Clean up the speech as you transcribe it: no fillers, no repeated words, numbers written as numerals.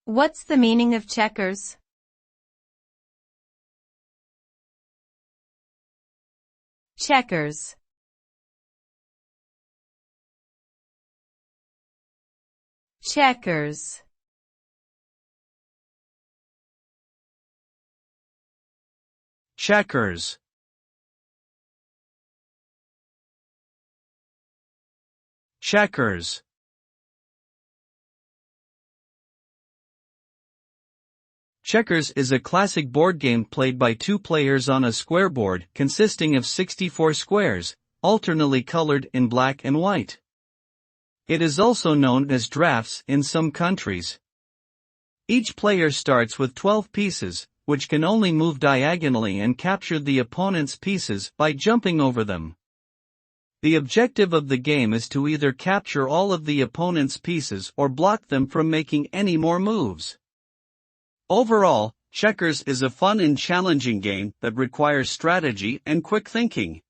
What's the meaning of checkers? Checkers. Checkers. Checkers. Checkers. Checkers is a classic board game played by two players on a square board consisting of 64 squares, alternately colored in black and white. It is also known as drafts in some countries. Each player starts with 12 pieces, which can only move diagonally and capture the opponent's pieces by jumping over them. The objective of the game is to either capture all of the opponent's pieces or block them from making any more moves. Overall, checkers is a fun and challenging game that requires strategy and quick thinking.